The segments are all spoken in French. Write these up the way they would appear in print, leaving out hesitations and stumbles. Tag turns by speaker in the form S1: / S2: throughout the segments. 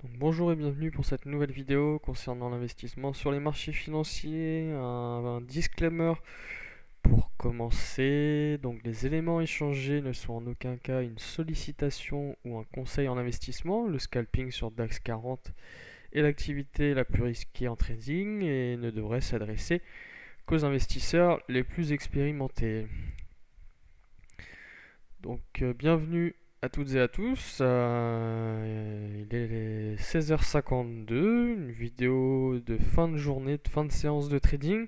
S1: Donc, bonjour et bienvenue pour cette nouvelle vidéo concernant l'investissement sur les marchés financiers. Un disclaimer pour commencer. Donc les éléments échangés ne sont en aucun cas une sollicitation ou un conseil en investissement. Le scalping sur DAX 40 est l'activité la plus risquée en trading et ne devrait s'adresser qu'aux investisseurs les plus expérimentés. Donc bienvenue à toutes et à tous. Il est 16h52, une vidéo de fin de journée, de fin de séance de trading,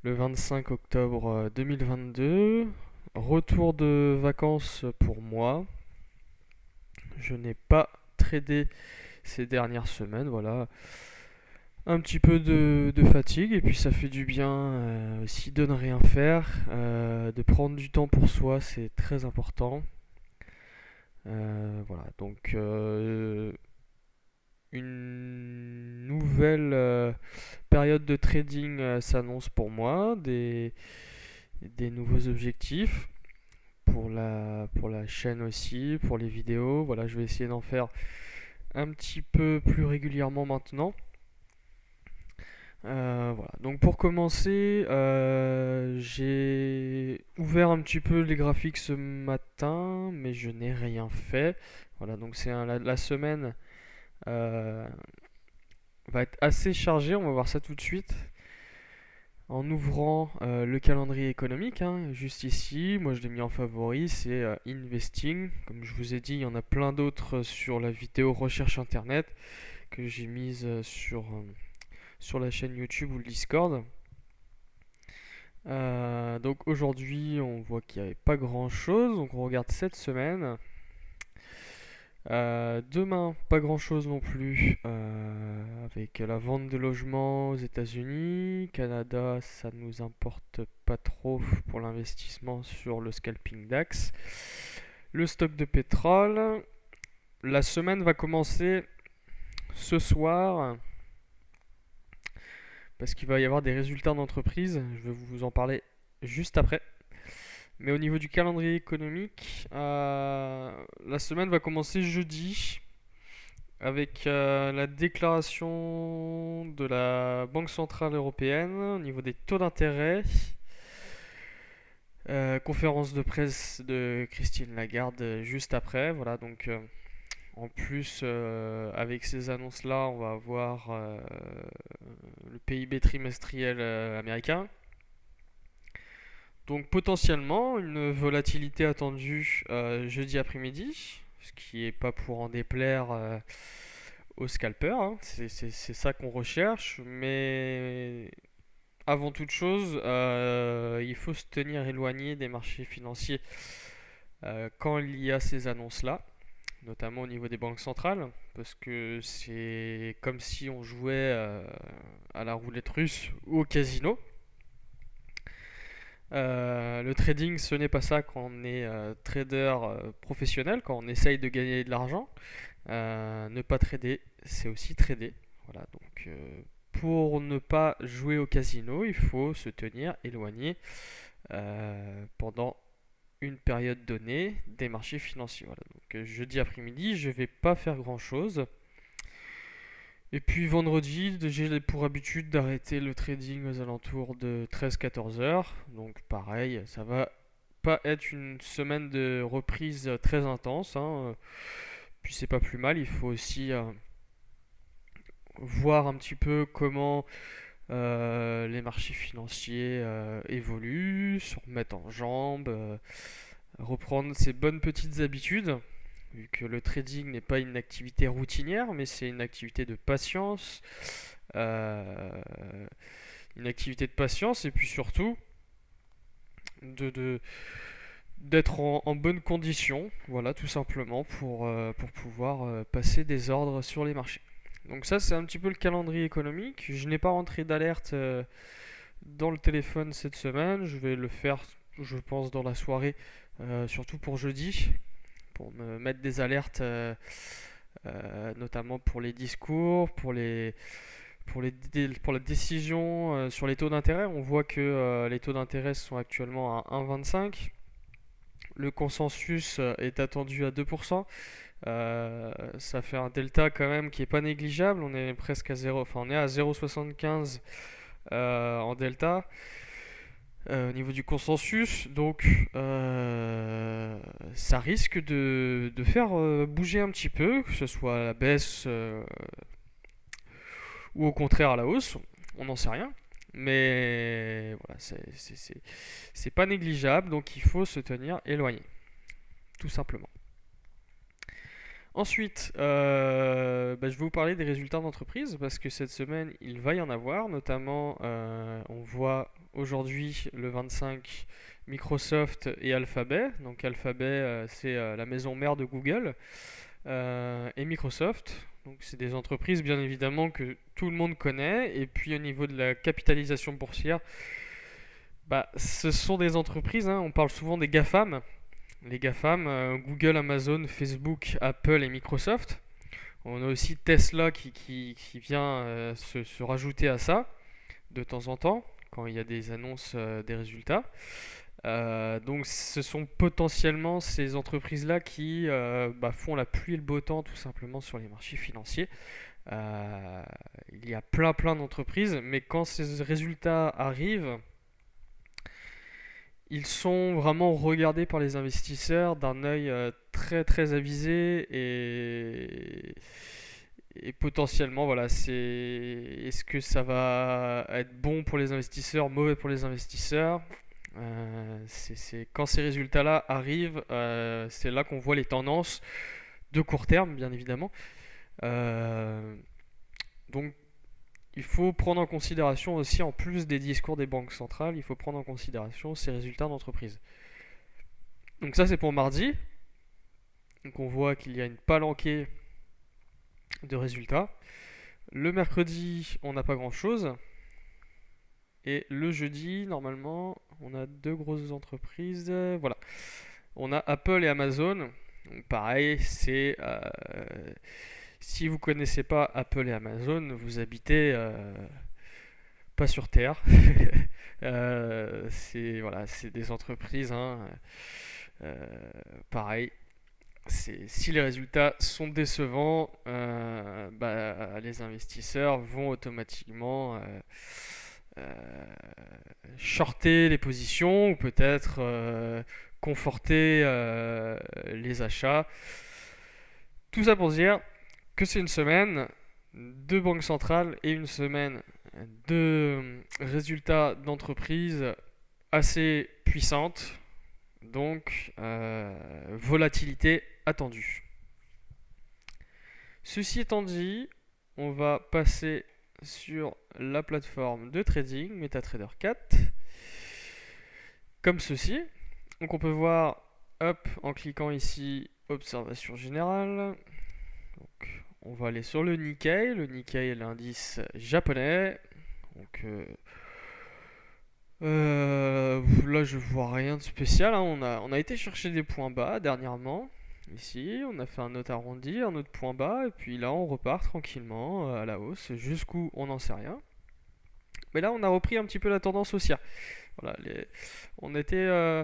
S1: le 25 octobre 2022. Retour de vacances pour moi. Je n'ai pas tradé ces dernières semaines, voilà. Un petit peu de fatigue et puis ça fait du bien aussi de ne rien faire, de prendre du temps pour soi, c'est très important. Voilà, donc une nouvelle période de trading s'annonce pour moi, des nouveaux objectifs pour la chaîne aussi, pour les vidéos. Voilà, je vais essayer d'en faire un petit peu plus régulièrement maintenant. Voilà, donc pour commencer, j'ai ouvert un petit peu les graphiques ce matin, mais je n'ai rien fait. Voilà, donc la semaine euh, va être assez chargée, on va voir ça tout de suite. En ouvrant le calendrier économique, hein, juste ici, moi je l'ai mis en favori, c'est Investing. Comme je vous ai dit, il y en a plein d'autres sur la vidéo recherche internet que j'ai mise sur la chaîne YouTube ou le Discord. Donc aujourd'hui, on voit qu'il n'y avait pas grand chose. Donc on regarde cette semaine. Demain, pas grand chose non plus. Avec la vente de logements aux États-Unis. Canada, ça nous importe pas trop pour l'investissement sur le scalping DAX. Le stock de pétrole. La semaine va commencer ce soir parce qu'il va y avoir des résultats d'entreprise. Je vais vous en parler juste après. Mais au niveau du calendrier économique, la semaine va commencer jeudi avec la déclaration de la Banque Centrale Européenne au niveau des taux d'intérêt. Conférence de presse de Christine Lagarde juste après. Voilà, donc en plus, avec ces annonces-là, on va avoir le PIB trimestriel américain. Donc potentiellement une volatilité attendue jeudi après-midi, ce qui est pas pour en déplaire aux scalpers, hein. C'est ça qu'on recherche, mais avant toute chose, il faut se tenir éloigné des marchés financiers quand il y a ces annonces-là, notamment au niveau des banques centrales, parce que c'est comme si on jouait à la roulette russe ou au casino. Le trading, ce n'est pas ça quand on est trader professionnel, quand on essaye de gagner de l'argent. Ne pas trader, c'est aussi trader. Voilà, donc pour ne pas jouer au casino, il faut se tenir éloigné pendant une période donnée des marchés financiers. Voilà, donc jeudi après-midi, je vais pas faire grand-chose. Et puis vendredi, j'ai pour habitude d'arrêter le trading aux alentours de 13-14 heures. Donc pareil, ça va pas être une semaine de reprise très intense, hein. Puis c'est pas plus mal, il faut aussi voir un petit peu comment les marchés financiers évoluent, se remettre en jambes, reprendre ses bonnes petites habitudes, vu que le trading n'est pas une activité routinière, mais c'est euh, une activité de patience, et puis surtout de, de- d'être en bonne condition, voilà, tout simplement pour pouvoir passer des ordres sur les marchés. Donc ça, c'est un petit peu le calendrier économique. Je n'ai pas rentré d'alerte dans le téléphone cette semaine. Je vais le faire, je pense, dans la soirée, surtout pour jeudi, pour me mettre des alertes, notamment pour les discours, pour la décision sur les taux d'intérêt. On voit que les taux d'intérêt sont actuellement à 1,25. Le consensus est attendu à 2%. Ça fait un delta quand même qui est pas négligeable. On est presque à 0, enfin on est à 0,75 en delta au niveau du consensus. Donc ça risque de faire bouger un petit peu, que ce soit à la baisse ou au contraire à la hausse. On n'en sait rien. Mais voilà, c'est pas négligeable, donc il faut se tenir éloigné, tout simplement. Ensuite, je vais vous parler des résultats d'entreprise parce que cette semaine, il va y en avoir. Notamment, on voit aujourd'hui, le 25, Microsoft et Alphabet. Donc Alphabet, c'est la maison mère de Google. Et Microsoft. Donc c'est des entreprises bien évidemment que tout le monde connaît. Et puis au niveau de la capitalisation boursière, ce sont des entreprises, hein, on parle souvent des GAFAM. Les GAFAM, Google, Amazon, Facebook, Apple et Microsoft. On a aussi Tesla qui vient se rajouter à ça de temps en temps quand il y a des annonces des résultats. Donc ce sont potentiellement ces entreprises-là qui font la pluie et le beau temps tout simplement sur les marchés financiers. Il y a plein d'entreprises, mais quand ces résultats arrivent, ils sont vraiment regardés par les investisseurs d'un œil très avisé et potentiellement, voilà, est-ce que ça va être bon pour les investisseurs, mauvais pour les investisseurs. Quand ces résultats-là arrivent, c'est là qu'on voit les tendances de court terme, bien évidemment. Donc il faut prendre en considération aussi, en plus des discours des banques centrales, il faut prendre en considération ces résultats d'entreprise. Donc ça c'est pour mardi. Donc on voit qu'il y a une palanquée de résultats. Le mercredi, on n'a pas grand chose. Et le jeudi, normalement, on a deux grosses entreprises. Voilà. On a Apple et Amazon. Donc pareil, c'est si vous connaissez pas Apple et Amazon, vous habitez pas sur Terre. C'est des entreprises, hein, pareil. Si les résultats sont décevants, les investisseurs vont automatiquement shorter les positions ou peut-être conforter les achats. Tout ça pour dire que c'est une semaine de banque centrale et une semaine de résultats d'entreprise assez puissantes. Donc, volatilité attendue. Ceci étant dit, on va passer sur la plateforme de trading MetaTrader 4 comme ceci. Donc on peut voir, hop, en cliquant ici, observation générale. Donc, on va aller sur le Nikkei. Le Nikkei est l'indice japonais. Donc là je vois rien de spécial, hein. On a été chercher des points bas dernièrement. Ici, on a fait un autre arrondi, un autre point bas, et puis là on repart tranquillement à la hausse, jusqu'où on n'en sait rien. Mais là on a repris un petit peu la tendance haussière. Voilà, on était,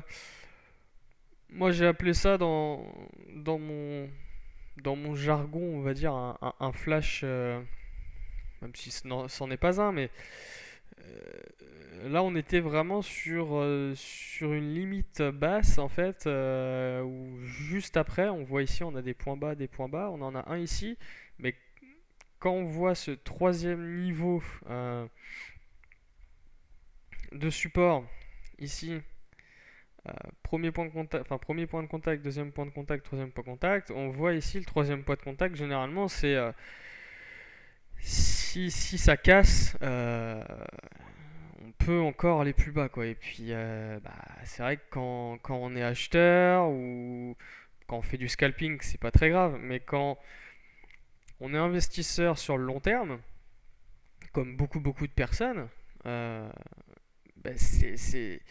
S1: moi j'ai appelé ça dans mon jargon, on va dire un flash, même si c'en est pas un, mais là on était vraiment sur une limite basse en fait, où juste après on voit ici on a des points bas, on en a un ici, mais quand on voit ce troisième niveau de support ici, premier point de contact, enfin premier point de contact, deuxième point de contact, troisième point de contact, on voit ici le troisième point de contact, généralement c'est si ça casse, on peut encore aller plus bas, quoi. Et puis c'est vrai que quand on est acheteur ou quand on fait du scalping, c'est pas très grave, mais quand on est investisseur sur le long terme, comme beaucoup de personnes, c'est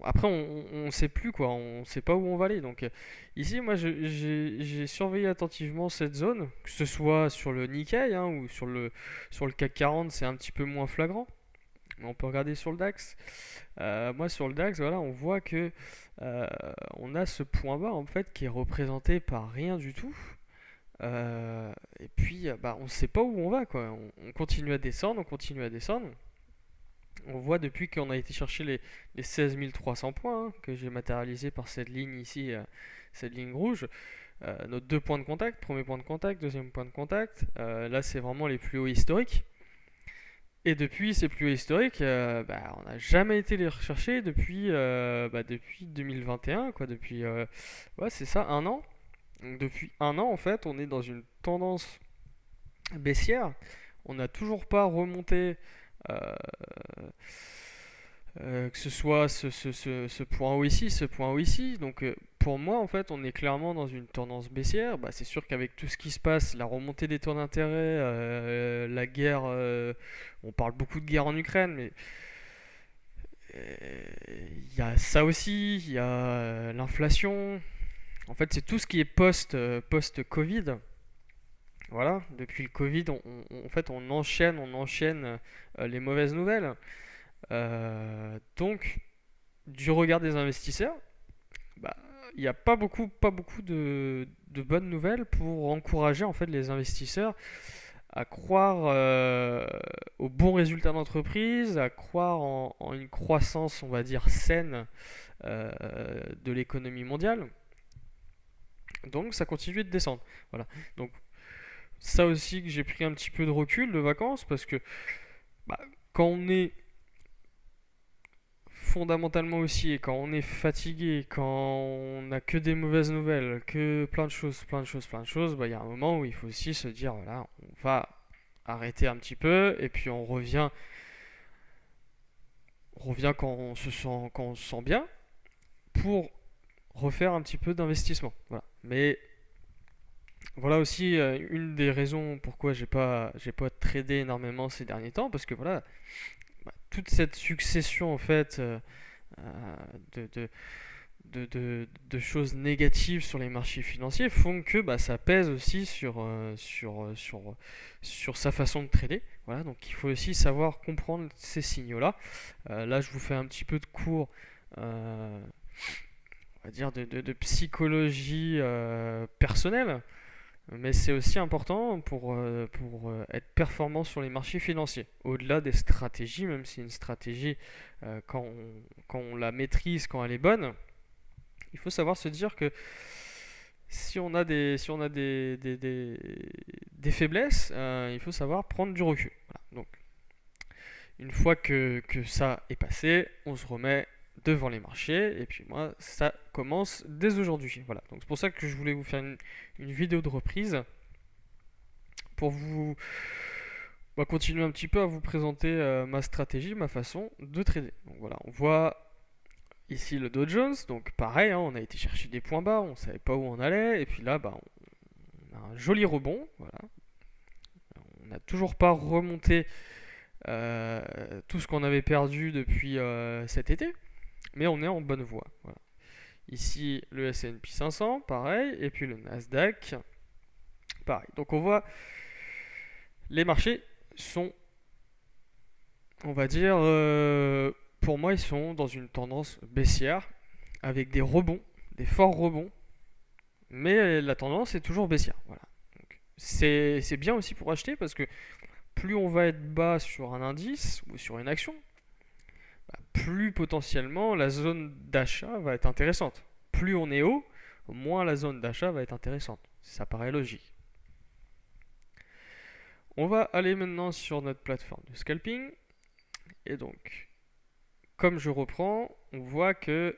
S1: après on sait plus, quoi, on sait pas où on va aller. Donc ici moi j'ai surveillé attentivement cette zone, que ce soit sur le Nikkei, hein, ou sur le CAC 40, c'est un petit peu moins flagrant. Mais on peut regarder sur le DAX. Moi sur le DAX, voilà, on voit que on a ce point bas en fait qui est représenté par rien du tout. Et puis, bah, on ne sait pas où on va, quoi. On continue à descendre, on continue à descendre. On voit depuis qu'on a été chercher les 16 300 points, hein, que j'ai matérialisé par cette ligne ici, cette ligne rouge. Nos deux points de contact, premier point de contact, deuxième point de contact. Là, c'est vraiment les plus hauts historiques. Et depuis ces plus hauts historiques, bah, on n'a jamais été les rechercher depuis 2021, quoi. Depuis, ouais, c'est ça, un an. Donc, depuis un an, en fait, on est dans une tendance baissière. On n'a toujours pas remonté, euh, que ce soit ce point haut ici, ce point haut ici. Donc pour moi, en fait, on est clairement dans une tendance baissière. Bah, c'est sûr qu'avec tout ce qui se passe, la remontée des taux d'intérêt, la guerre, on parle beaucoup de guerre en Ukraine, mais il y a ça aussi, il y a l'inflation. En fait, c'est tout ce qui est post-Covid. Voilà, depuis le Covid, en fait, on enchaîne les mauvaises nouvelles. Donc, du regard des investisseurs, bah, il n'y a pas beaucoup de bonnes nouvelles pour encourager en fait les investisseurs à croire aux bons résultats d'entreprise, à croire en une croissance, on va dire, saine euh, de l'économie mondiale. Donc ça continue de descendre. Voilà. Donc ça aussi que j'ai pris un petit peu de recul de vacances parce que bah, quand on est fondamentalement aussi, et quand on est fatigué, quand on n'a que des mauvaises nouvelles, que plein de choses, plein de choses, plein de choses, bah, il y a un moment où il faut aussi se dire, voilà, on va arrêter un petit peu, et puis on revient quand on se sent bien, pour refaire un petit peu d'investissement. Voilà. Mais voilà aussi une des raisons pourquoi j'ai pas tradé énormément ces derniers temps, parce que voilà, bah, toute cette succession en fait euh, de, de, de choses négatives sur les marchés financiers font que bah, ça pèse aussi sur sa façon de trader. Voilà, donc il faut aussi savoir comprendre ces signaux-là. Là, je vous fais un petit peu de cours, on va dire, de psychologie personnelle, mais c'est aussi important pour être performant sur les marchés financiers. Au-delà des stratégies, même si une stratégie, quand on la maîtrise, quand elle est bonne, il faut savoir se dire que si on a des faiblesses, il faut savoir prendre du recul. Voilà. Donc, une fois que ça est passé, on se remet devant les marchés. Et puis moi, ça commence dès aujourd'hui. Voilà. Donc c'est pour ça que je voulais vous faire une vidéo de reprise pour vous continuer un petit peu à vous présenter ma stratégie, ma façon de trader. Donc voilà, on voit ici le Dow Jones, donc pareil, hein, on a été chercher des points bas, on savait pas où on allait, et puis là, bah, on a un joli rebond, voilà. On n'a toujours pas remonté tout ce qu'on avait perdu depuis cet été, mais on est en bonne voie. Voilà. Ici, le S&P 500, pareil, et puis le Nasdaq, pareil. Donc on voit, les marchés sont, on va dire, pour moi, ils sont dans une tendance baissière, avec des rebonds, des forts rebonds, mais la tendance est toujours baissière. Voilà. Donc, c'est bien aussi pour acheter parce que plus on va être bas sur un indice ou sur une action, bah, plus potentiellement la zone d'achat va être intéressante. Plus on est haut, moins la zone d'achat va être intéressante. Ça paraît logique. On va aller maintenant sur notre plateforme de scalping. Et donc, comme je reprends, on voit que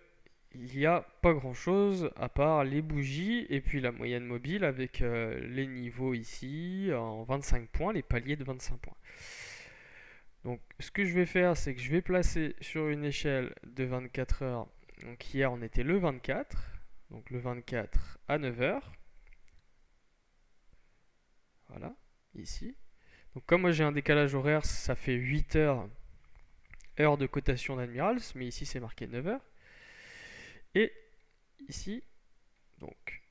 S1: il n'y a pas grand chose à part les bougies et puis la moyenne mobile avec les niveaux ici en 25 points, les paliers de 25 points. Donc ce que je vais faire, c'est que je vais placer sur une échelle de 24 heures. Donc hier on était le 24, donc le 24 à 9 heures. Voilà, ici. Donc comme moi j'ai un décalage horaire, ça fait 8 heures, heure de cotation d'Admirals, mais ici c'est marqué 9 heures. Et ici, donc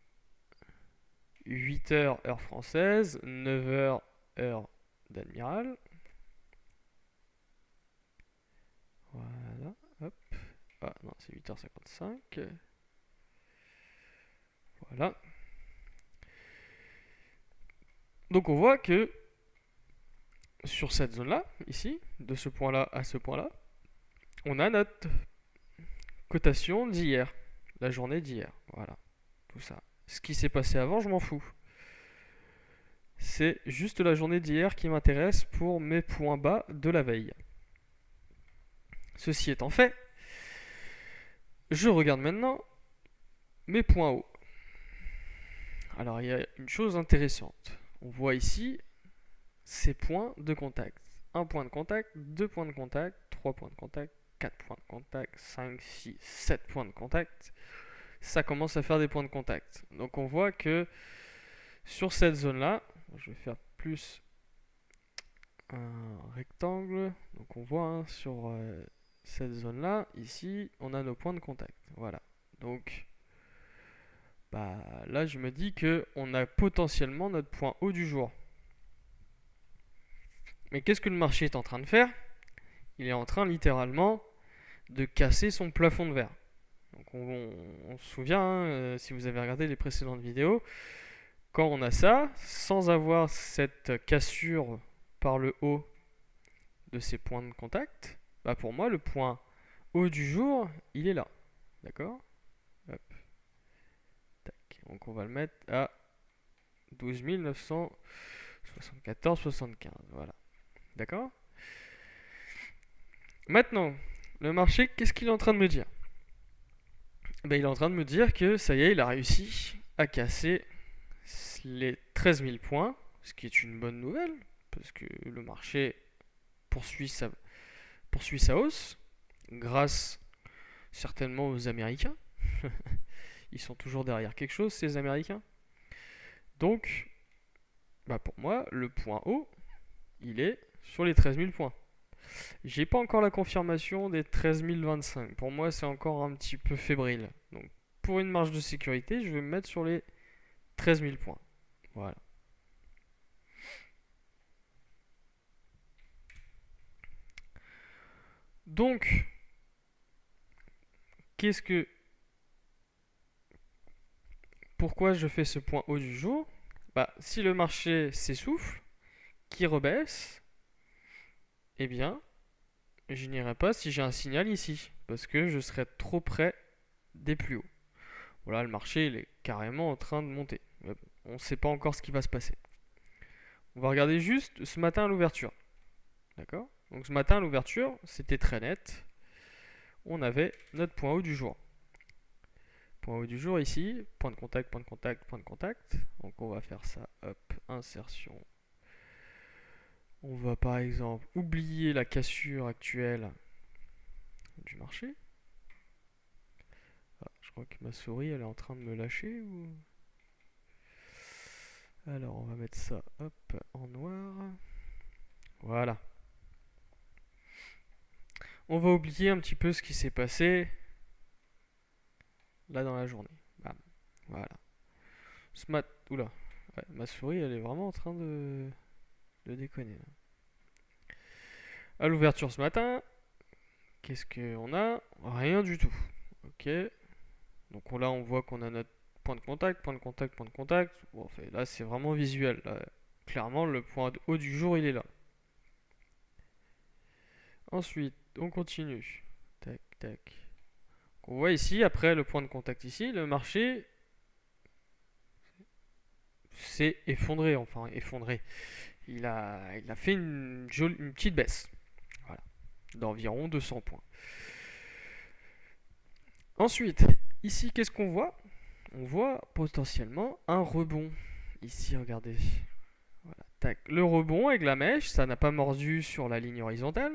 S1: 8 heures heure française, 9 heures heure d'Admiral. Voilà, hop. Ah non, c'est 8h55. Voilà. Donc on voit que sur cette zone-là, ici, de ce point-là à ce point-là, on a notre cotation d'hier, la journée d'hier. Voilà, tout ça. Ce qui s'est passé avant, je m'en fous. C'est juste la journée d'hier qui m'intéresse pour mes points bas de la veille. Ceci étant fait, je regarde maintenant mes points hauts. Alors il y a une chose intéressante. On voit ici ces points de contact. Un point de contact, deux points de contact, trois points de contact, 4 points de contact, 5, 6, 7 points de contact. Ça commence à faire des points de contact. Donc on voit que sur cette zone-là, je vais faire plus un rectangle. Donc on voit sur cette zone-là, ici, on a nos points de contact. Voilà. Donc là, je me dis que on a potentiellement notre point haut du jour. Mais qu'est-ce que le marché est en train de faire? Il est en train littéralement de casser son plafond de verre. Donc on se souvient, hein, si vous avez regardé les précédentes vidéos, quand on a ça, sans avoir cette cassure par le haut de ces points de contact, pour moi, le point haut du jour, il est là. D'accord? Hop. Tac. Donc on va le mettre à 12 974,75. Voilà. D'accord? Maintenant, le marché, qu'est-ce qu'il est en train de me dire? Il est en train de me dire que ça y est, il a réussi à casser les 13 000 points, ce qui est une bonne nouvelle, parce que le marché poursuit sa hausse, grâce certainement aux Américains. Ils sont toujours derrière quelque chose, ces Américains. Donc, pour moi, le point haut, il est sur les 13 000 points. J'ai pas encore la confirmation des 13 025. Pour moi, c'est encore un petit peu fébrile. Donc, pour une marge de sécurité, je vais me mettre sur les 13 000 points. Voilà. Donc, pourquoi je fais ce point haut du jour? Si le marché s'essouffle, qui rebaisse, eh bien, je n'irai pas si j'ai un signal ici, parce que je serai trop près des plus hauts. Voilà, le marché il est carrément en train de monter. On ne sait pas encore ce qui va se passer. On va regarder juste ce matin à l'ouverture. D'accord? Donc ce matin à l'ouverture, c'était très net. On avait notre point haut du jour. Point haut du jour ici, point de contact, point de contact, point de contact. Donc on va faire ça, hop, insertion. On va par exemple oublier la cassure actuelle du marché. Je crois que ma souris elle est en train de me lâcher ou... Alors on va mettre ça hop en noir. Voilà. On va oublier un petit peu ce qui s'est passé là dans la journée. Bam. Voilà. Oula. Ouais, ma souris elle est vraiment en train de déconner. À l'ouverture ce matin, qu'est-ce qu'on a? Rien du tout. Ok. Donc là on voit qu'on a notre point de contact, point de contact, point de contact. Bon, là c'est vraiment visuel. Là. Clairement le point haut du jour il est là. Ensuite, on continue. Tac, tac. On voit ici, après le point de contact ici, le marché s'est effondré. Enfin, effondré. Il a fait une petite baisse. Voilà. D'environ 200 points. Ensuite, ici, qu'est-ce qu'on voit? On voit potentiellement un rebond. Ici, regardez. Voilà. Tac. Le rebond avec la mèche, ça n'a pas mordu sur la ligne horizontale.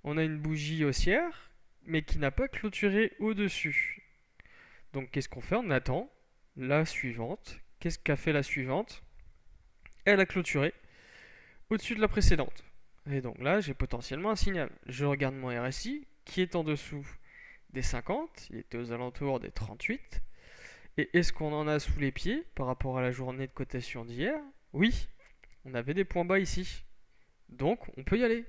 S1: On a une bougie haussière, mais qui n'a pas clôturé au-dessus. Donc qu'est-ce qu'on fait? On attend la suivante. Qu'est-ce qu'a fait la suivante? Elle a clôturé au-dessus de la précédente. Et donc là, j'ai potentiellement un signal. Je regarde mon RSI, qui est en dessous des 50. Il était aux alentours des 38. Et est-ce qu'on en a sous les pieds par rapport à la journée de cotation d'hier? Oui, on avait des points bas ici. Donc on peut y aller.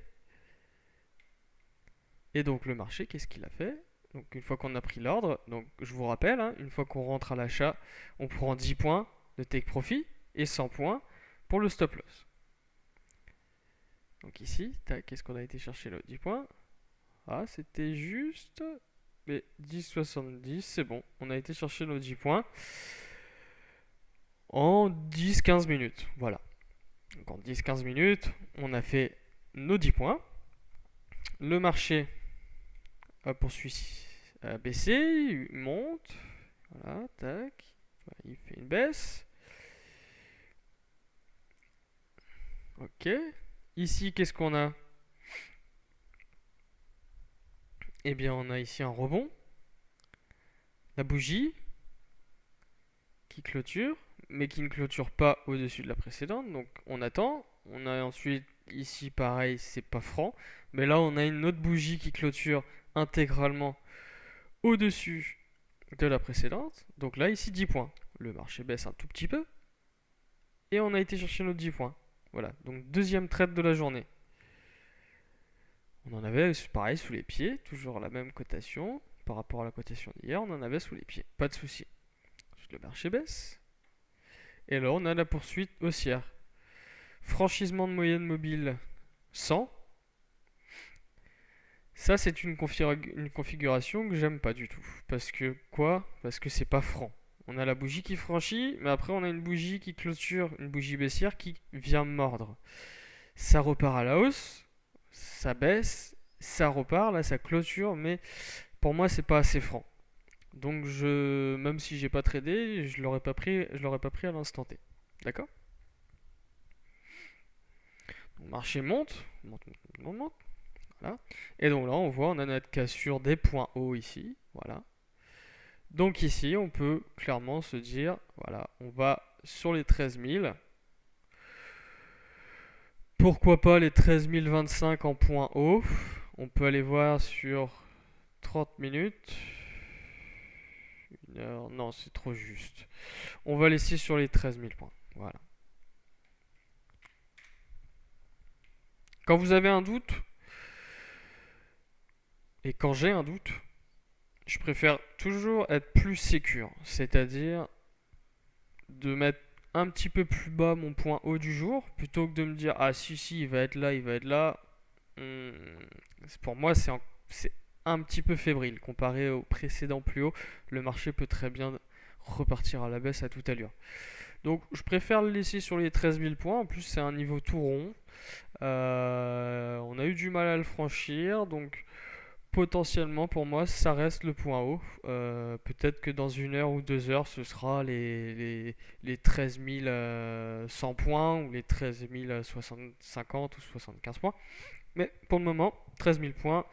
S1: Et donc le marché, qu'est-ce qu'il a fait? Donc une fois qu'on a pris l'ordre, donc je vous rappelle, une fois qu'on rentre à l'achat, on prend 10 points de take profit et 100 points pour le stop loss. Donc ici, qu'est-ce qu'on a été chercher là? 10 points. Ah, c'était juste... Mais 10,70, c'est bon. On a été chercher nos 10 points en 10-15 minutes. Voilà. Donc en 10-15 minutes, on a fait nos 10 points. Le marché a poursuivi à baisser, il monte. Voilà, tac. Il fait une baisse. Ok. Ici, qu'est-ce qu'on a? Eh bien, on a ici un rebond. La bougie qui clôture, mais qui ne clôture pas au-dessus de la précédente. Donc, on attend. On a ensuite, ici, pareil, c'est pas franc. Mais là, on a une autre bougie qui clôture intégralement au-dessus de la précédente. Donc là, ici, 10 points. Le marché baisse un tout petit peu. Et on a été chercher nos 10 points. Voilà, donc deuxième trade de la journée. On en avait pareil sous les pieds, toujours la même cotation. Par rapport à la cotation d'hier, on en avait sous les pieds. Pas de souci. Le marché baisse. Et là, on a la poursuite haussière. Franchissement de moyenne mobile 100. Ça, c'est une configuration que j'aime pas du tout. Parce que quoi? Parce que c'est pas franc. On a la bougie qui franchit, mais après on a une bougie qui clôture, une bougie baissière qui vient mordre. Ça repart à la hausse, ça baisse, ça repart, là ça clôture, mais pour moi c'est pas assez franc. Donc même si j'ai pas tradé, je l'aurais pas pris à l'instant T. D'accord? Le marché monte, monte. Voilà. Et donc là on voit on a notre cassure des points hauts ici, voilà. Donc ici, on peut clairement se dire, voilà, on va sur les 13 000. Pourquoi pas les 13 025 en point haut? On peut aller voir sur 30 minutes. Une heure, non, c'est trop juste. On va laisser sur les 13 000 points. Voilà. Quand vous avez un doute, et quand j'ai un doute, je préfère toujours être plus sécure. C'est-à-dire de mettre un petit peu plus bas mon point haut du jour plutôt que de me dire ah si il va être là, il va être là. Pour moi c'est un petit peu fébrile comparé au précédent plus haut. Le marché peut très bien repartir à la baisse à toute allure. Donc je préfère le laisser sur les 13 000 points. En plus c'est un niveau tout rond. On a eu du mal à le franchir, donc potentiellement pour moi ça reste le point haut. Peut-être que dans 1 heure ou 2 heures ce sera les 13 100 points ou les 13 50 ou 75 points. Mais pour le moment 13 000 points,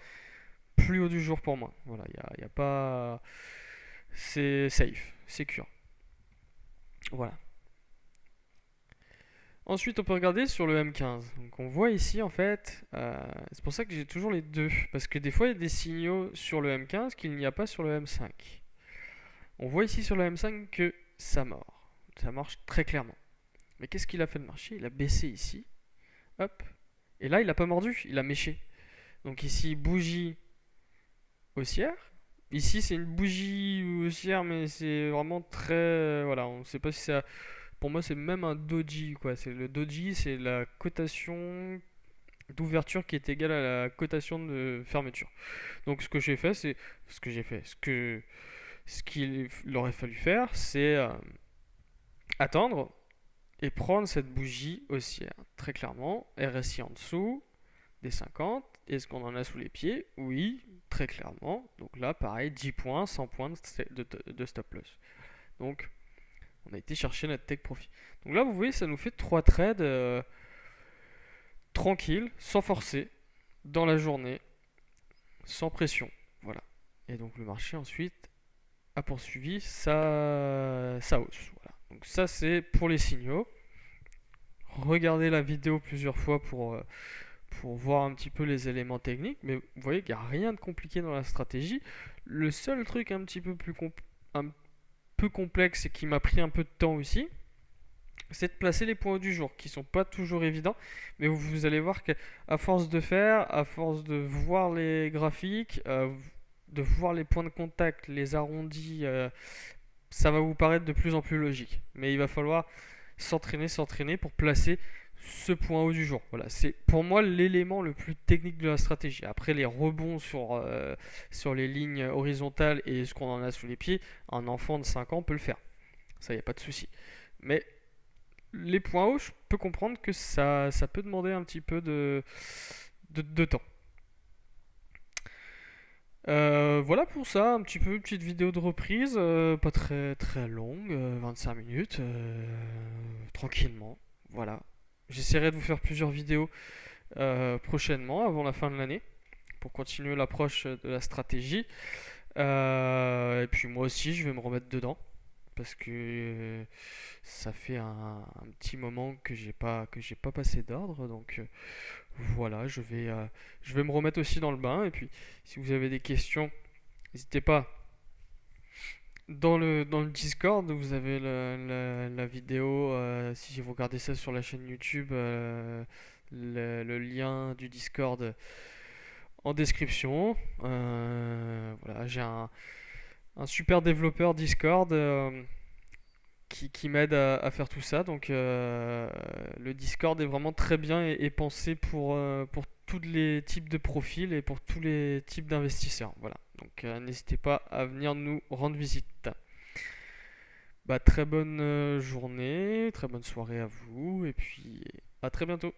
S1: plus haut du jour pour moi. Voilà, il y a pas... C'est safe, secure. Voilà. Ensuite, on peut regarder sur le M15. Donc, on voit ici, en fait, c'est pour ça que j'ai toujours les deux. Parce que des fois, il y a des signaux sur le M15 qu'il n'y a pas sur le M5. On voit ici sur le M5 que ça mord. Ça marche très clairement. Mais qu'est-ce qu'il a fait de marché? Il a baissé ici. Hop. Et là, il n'a pas mordu, il a méché. Donc ici, bougie haussière. Ici, c'est une bougie haussière, mais c'est vraiment très... voilà, on ne sait pas si ça... Pour moi, c'est même un doji, quoi. Le doji, c'est la cotation d'ouverture qui est égale à la cotation de fermeture. Donc, ce que j'ai fait, c'est ce qu'il aurait fallu faire, c'est attendre et prendre cette bougie haussière. Très clairement, RSI en dessous des 50. Est-ce qu'on en a sous les pieds? Oui, très clairement. Donc là, pareil, 10 points, 100 points de stop loss. Donc, on a été chercher notre take profit. Donc là, vous voyez, ça nous fait 3 trades tranquilles, sans forcer, dans la journée, sans pression. Voilà. Et donc le marché ensuite a poursuivi sa hausse. Voilà. Donc ça, c'est pour les signaux. Regardez la vidéo plusieurs fois pour voir un petit peu les éléments techniques. Mais vous voyez qu'il n'y a rien de compliqué dans la stratégie. Le seul truc un petit peu plus complexe et qui m'a pris un peu de temps aussi, c'est de placer les points hauts du jour, qui sont pas toujours évidents, mais vous allez voir qu'à force de faire, à force de voir les graphiques, de voir les points de contact, les arrondis, ça va vous paraître de plus en plus logique. Mais il va falloir s'entraîner pour placer ce point haut du jour. Voilà, c'est pour moi l'élément le plus technique de la stratégie. Après les rebonds sur les lignes horizontales et ce qu'on en a sous les pieds, un enfant de 5 ans peut le faire. Ça, y a pas de souci. Mais les points hauts, je peux comprendre que ça peut demander un petit peu de temps. Voilà pour ça, un petit peu une petite vidéo de reprise, pas très très longue, 25 minutes, tranquillement. Voilà. J'essaierai de vous faire plusieurs vidéos prochainement, avant la fin de l'année, pour continuer l'approche de la stratégie. Et puis moi aussi, je vais me remettre dedans, parce que ça fait un petit moment que j'ai pas passé d'ordre, donc voilà, je vais me remettre aussi dans le bain. Et puis, si vous avez des questions, n'hésitez pas. Dans le Discord, vous avez la vidéo. Si vous regardez ça sur la chaîne YouTube, le lien du Discord en description. Voilà, j'ai un super développeur Discord qui m'aide à faire tout ça. Donc le Discord est vraiment très bien et pensé pour tous les types de profils et pour tous les types d'investisseurs. Voilà. Donc n'hésitez pas à venir nous rendre visite. Bah, très bonne journée, très bonne soirée à vous et puis à très bientôt.